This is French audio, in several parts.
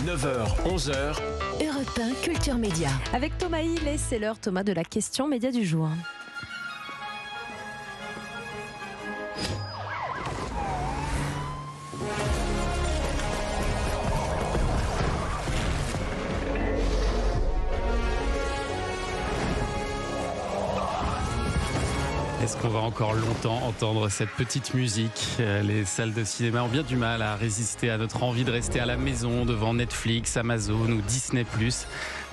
9h, 11h. Europe 1 Culture Média. Avec Thomas Hill, et c'est l'heure, Thomas, de la question média du jour. Est-ce qu'on va encore longtemps entendre cette petite musique ? Les salles de cinéma ont bien du mal à résister à notre envie de rester à la maison devant Netflix, Amazon ou Disney+.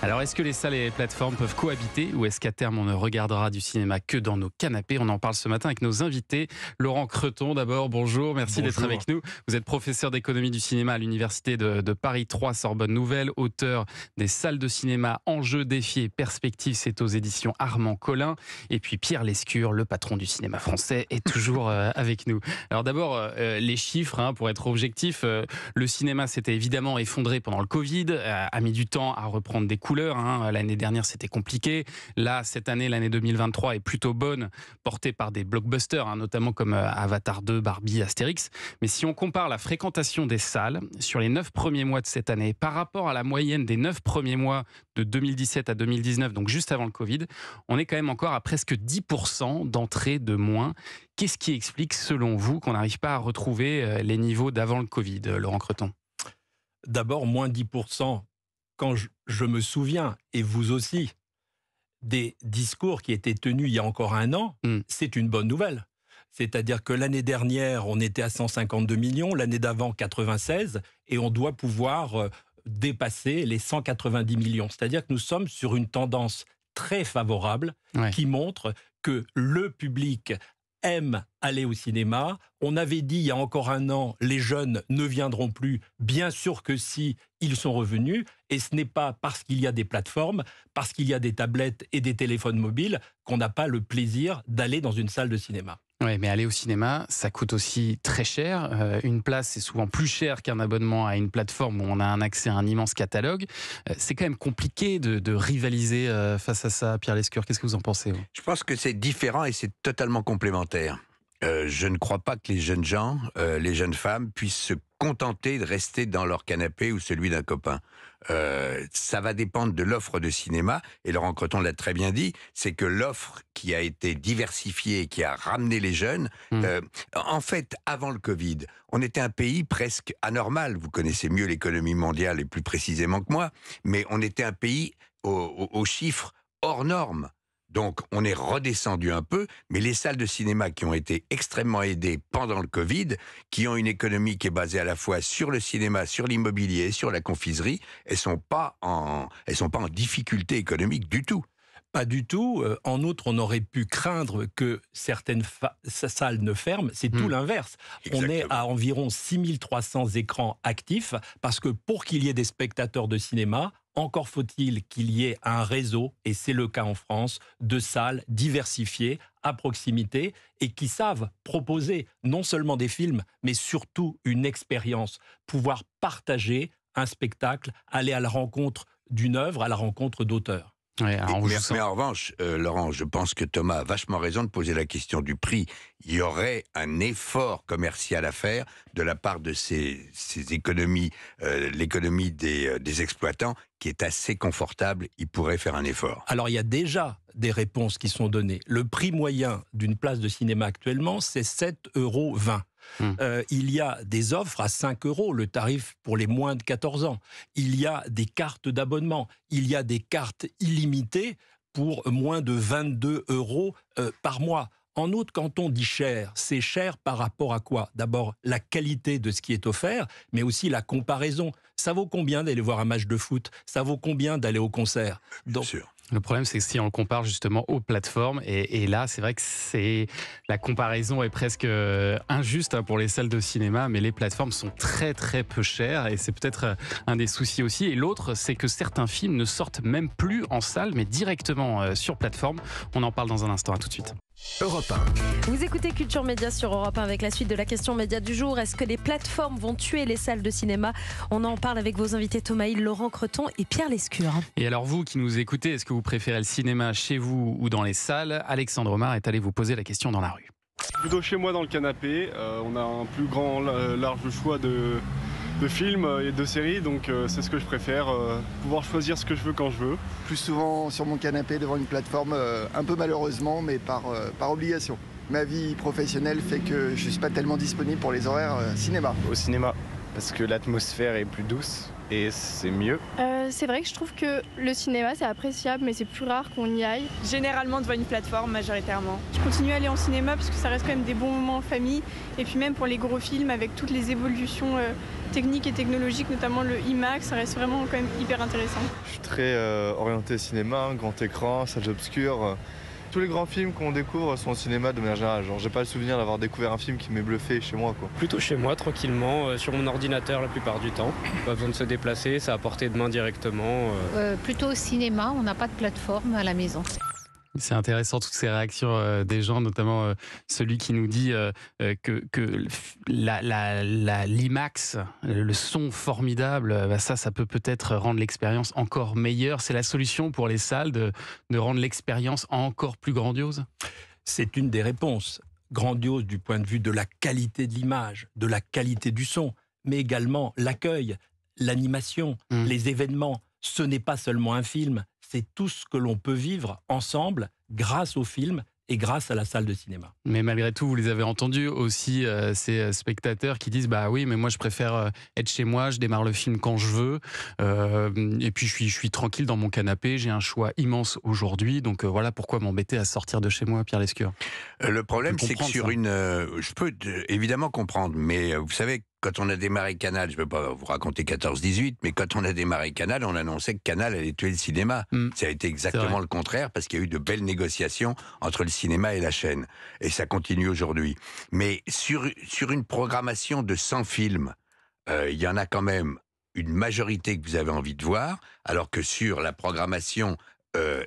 Alors, est-ce que les salles et les plateformes peuvent cohabiter ou est-ce qu'à terme on ne regardera du cinéma que dans nos canapés ? On en parle ce matin avec nos invités. Laurent Creton d'abord, bonjour, merci d'être avec nous. Vous êtes professeur d'économie du cinéma à l'université de Paris 3 Sorbonne Nouvelle, auteur des salles de cinéma Enjeux, défis et perspectives, c'est aux éditions Armand Collin. Et puis Pierre Lescure, le patron du cinéma français, est toujours avec nous. Alors d'abord, les chiffres, pour être objectif, le cinéma s'était évidemment effondré pendant le Covid, a mis du temps à reprendre des couleurs. L'année dernière, c'était compliqué. Là, cette année, l'année 2023 est plutôt bonne, portée par des blockbusters, notamment comme Avatar 2, Barbie, Astérix. Mais si on compare la fréquentation des salles sur les 9 premiers mois de cette année par rapport à la moyenne des 9 premiers mois de 2017 à 2019, donc juste avant le Covid, on est quand même encore à presque 10% d'entrées de moins. Qu'est-ce qui explique, selon vous, qu'on n'arrive pas à retrouver les niveaux d'avant le Covid, Laurent Creton ? D'abord, moins 10%. Quand je me souviens, et vous aussi, des discours qui étaient tenus il y a encore un an, c'est une bonne nouvelle. C'est-à-dire que l'année dernière, on était à 152 millions, l'année d'avant, 96, et on doit pouvoir dépasser les 190 millions. C'est-à-dire que nous sommes sur une tendance très favorable qui montre que le public aime aller au cinéma. On avait dit il y a encore un an, les jeunes ne viendront plus. Bien sûr que si, ils sont revenus. Et ce n'est pas parce qu'il y a des plateformes, parce qu'il y a des tablettes et des téléphones mobiles qu'on n'a pas le plaisir d'aller dans une salle de cinéma. Oui, mais aller au cinéma, ça coûte aussi très cher. Une place, c'est souvent plus cher qu'un abonnement à une plateforme où on a un accès à un immense catalogue. C'est quand même compliqué de rivaliser face à ça. Pierre Lescure, qu'est-ce que vous en pensez, vous ? Je pense que c'est différent et c'est totalement complémentaire. Je ne crois pas que les jeunes gens, les jeunes femmes, puissent se contenter de rester dans leur canapé ou celui d'un copain. Ça va dépendre de l'offre de cinéma, et Laurent Creton l'a très bien dit, c'est que l'offre qui a été diversifiée, qui a ramené les jeunes, en fait, avant le Covid, on était un pays presque anormal. Vous connaissez mieux l'économie mondiale et plus précisément que moi, mais on était un pays aux chiffres hors normes. Donc, on est redescendu un peu, mais les salles de cinéma qui ont été extrêmement aidées pendant le Covid, qui ont une économie qui est basée à la fois sur le cinéma, sur l'immobilier, sur la confiserie, elles sont pas en difficulté économique du tout. Pas du tout. En outre, on aurait pu craindre que certaines salles ne ferment. C'est tout l'inverse. Exactement. On est à environ 6300 écrans actifs, parce que pour qu'il y ait des spectateurs de cinéma, encore faut-il qu'il y ait un réseau, et c'est le cas en France, de salles diversifiées, à proximité, et qui savent proposer non seulement des films, mais surtout une expérience. Pouvoir partager un spectacle, aller à la rencontre d'une œuvre, à la rencontre d'auteurs. Ouais, mais en revanche, Laurent, je pense que Thomas a vachement raison de poser la question du prix. Il y aurait un effort commercial à faire de la part de ces économies, l'économie des exploitants, qui est assez confortable. Ils pourraient faire un effort. Alors, il y a déjà des réponses qui sont données. Le prix moyen d'une place de cinéma actuellement, c'est 7,20 €. Il y a des offres à 5 €, le tarif pour les moins de 14 ans. Il y a des cartes d'abonnement. Il y a des cartes illimitées pour moins de 22 € par mois. En outre, quand on dit cher, c'est cher par rapport à quoi ? D'abord, la qualité de ce qui est offert, mais aussi la comparaison. Ça vaut combien d'aller voir un match de foot ? Ça vaut combien d'aller au concert ? Bien sûr. Le problème, c'est que si on le compare justement aux plateformes, et là, c'est vrai que la comparaison est presque injuste pour les salles de cinéma, mais les plateformes sont très très peu chères, et c'est peut-être un des soucis aussi. Et l'autre, c'est que certains films ne sortent même plus en salle, mais directement sur plateforme. On en parle dans un instant, à tout de suite. Europe 1. Vous écoutez Culture Média sur Europe 1 avec la suite de la question média du jour. Est-ce que les plateformes vont tuer les salles de cinéma ? On en parle avec vos invités Thomas Hill, Laurent Creton et Pierre Lescure. Et alors vous qui nous écoutez, est-ce que vous préférez le cinéma chez vous ou dans les salles ? Alexandre Omar est allé vous poser la question dans la rue. Plutôt chez moi dans le canapé, on a un plus grand large choix de films et de séries, donc c'est ce que je préfère, pouvoir choisir ce que je veux quand je veux. Plus souvent sur mon canapé devant une plateforme, un peu malheureusement, mais par obligation. Ma vie professionnelle fait que je ne suis pas tellement disponible pour les horaires cinéma. Au cinéma, parce que l'atmosphère est plus douce et c'est mieux. C'est vrai que je trouve que le cinéma c'est appréciable, mais c'est plus rare qu'on y aille. Généralement devant une plateforme, majoritairement. Je continue à aller en cinéma parce que ça reste quand même des bons moments en famille. Et puis même pour les gros films, avec toutes les évolutions techniques et technologiques, notamment le IMAX, ça reste vraiment quand même hyper intéressant. Je suis très orienté cinéma, grand écran, salle obscure. Tous les grands films qu'on découvre sont au cinéma de manière générale. Genre, j'ai pas le souvenir d'avoir découvert un film qui m'ait bluffé chez moi, quoi. Plutôt chez moi, tranquillement, sur mon ordinateur la plupart du temps. Pas besoin de se déplacer, c'est à portée de main directement. Plutôt au cinéma, on n'a pas de plateforme à la maison. C'est intéressant toutes ces réactions des gens, notamment celui qui nous dit que l'IMAX, le son formidable, ça peut-être rendre l'expérience encore meilleure. C'est la solution pour les salles de rendre l'expérience encore plus grandiose? C'est une des réponses. Grandiose du point de vue de la qualité de l'image, de la qualité du son, mais également l'accueil, l'animation, les événements. Ce n'est pas seulement un film, c'est tout ce que l'on peut vivre ensemble grâce au film et grâce à la salle de cinéma. Mais malgré tout, vous les avez entendus aussi, ces spectateurs qui disent « Bah oui, mais moi je préfère être chez moi, je démarre le film quand je veux, et puis je suis tranquille dans mon canapé, j'ai un choix immense aujourd'hui, donc voilà pourquoi m'embêter à sortir de chez moi, Pierre Lescure ». Le problème, c'est que sur je peux évidemment comprendre, mais vous savez, quand on a démarré Canal, je ne veux pas vous raconter 14-18, mais quand on a démarré Canal, on annonçait que Canal allait tuer le cinéma. Ça a été exactement le contraire, parce qu'il y a eu de belles négociations entre le cinéma et la chaîne. Et ça continue aujourd'hui. Mais sur une programmation de 100 films, il y en a quand même une majorité que vous avez envie de voir, alors que sur la programmation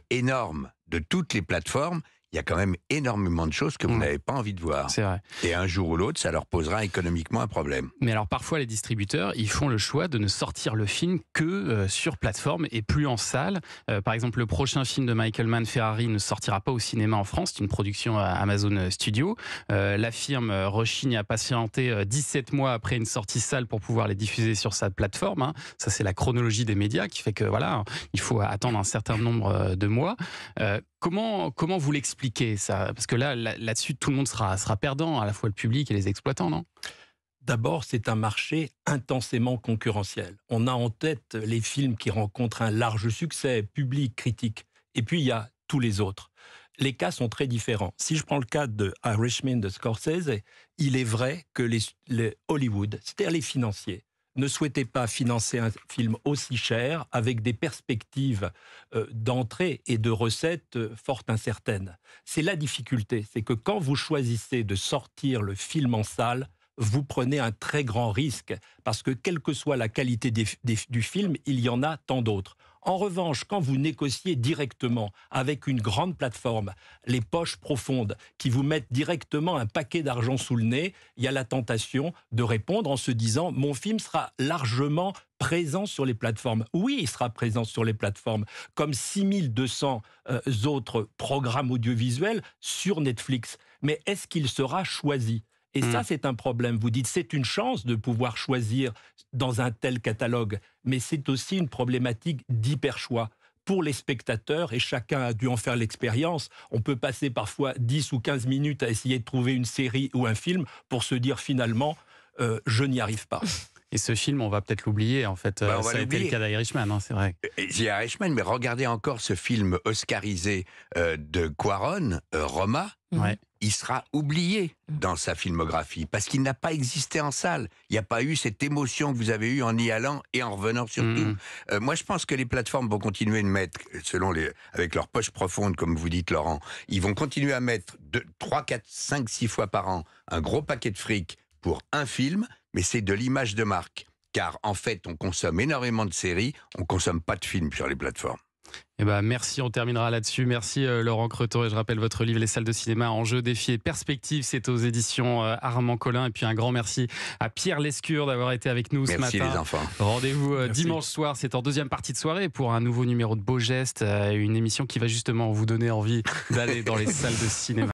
énorme de toutes les plateformes, il y a quand même énormément de choses que vous n'avez pas envie de voir. C'est vrai. Et un jour ou l'autre, ça leur posera économiquement un problème. Mais alors parfois, les distributeurs, ils font le choix de ne sortir le film que sur plateforme et plus en salle. Par exemple, le prochain film de Michael Mann, Ferrari, ne sortira pas au cinéma en France. C'est une production Amazon Studio. La firme rechigne à patienter 17 mois après une sortie salle pour pouvoir les diffuser sur sa plateforme. Ça, c'est la chronologie des médias qui fait que voilà, il faut attendre un certain nombre de mois. Comment vous l'expliquez ça? Parce que là-dessus, tout le monde sera perdant, à la fois le public et les exploitants, non? D'abord, c'est un marché intensément concurrentiel. On a en tête les films qui rencontrent un large succès, public, critique. Et puis, il y a tous les autres. Les cas sont très différents. Si je prends le cas de Irishman de Scorsese, il est vrai que les Hollywood, c'est-à-dire les financiers, ne souhaitait pas financer un film aussi cher avec des perspectives d'entrée et de recettes fort incertaines. C'est la difficulté, c'est que quand vous choisissez de sortir le film en salle, vous prenez un très grand risque parce que quelle que soit la qualité du film, il y en a tant d'autres. En revanche, quand vous négociez directement avec une grande plateforme, les poches profondes qui vous mettent directement un paquet d'argent sous le nez, il y a la tentation de répondre en se disant « mon film sera largement présent sur les plateformes ». Oui, il sera présent sur les plateformes, comme 6200 autres programmes audiovisuels sur Netflix. Mais est-ce qu'il sera choisi ? Et ça, c'est un problème. Vous dites, c'est une chance de pouvoir choisir dans un tel catalogue, mais c'est aussi une problématique d'hyper-choix. Pour les spectateurs, et chacun a dû en faire l'expérience, on peut passer parfois 10 ou 15 minutes à essayer de trouver une série ou un film pour se dire finalement, je n'y arrive pas. Et ce film, on va peut-être l'oublier, en fait. Ça a été le cas d'Irishman, c'est vrai. Il y a Irishman, mais regardez encore ce film oscarisé de Cuarón, Roma. Ouais. Il sera oublié dans sa filmographie parce qu'il n'a pas existé en salle. Il n'y a pas eu cette émotion que vous avez eue en y allant et en revenant surtout. Moi, je pense que les plateformes vont continuer de mettre, avec leur poche profonde, comme vous dites, Laurent, ils vont continuer à mettre 3, 4, 5, 6 fois par an un gros paquet de fric pour un film, mais c'est de l'image de marque. Car en fait, on consomme énormément de séries, on ne consomme pas de films sur les plateformes. Eh ben, merci, on terminera là-dessus. Merci Laurent Creton. Et je rappelle votre livre Les salles de cinéma, enjeux, défis et perspectives. C'est aux éditions Armand Collin. Et puis un grand merci à Pierre Lescure d'avoir été avec nous ce matin. Merci les enfants. Rendez-vous dimanche soir, c'est en deuxième partie de soirée pour un nouveau numéro de Beau Geste, une émission qui va justement vous donner envie d'aller dans les salles de cinéma.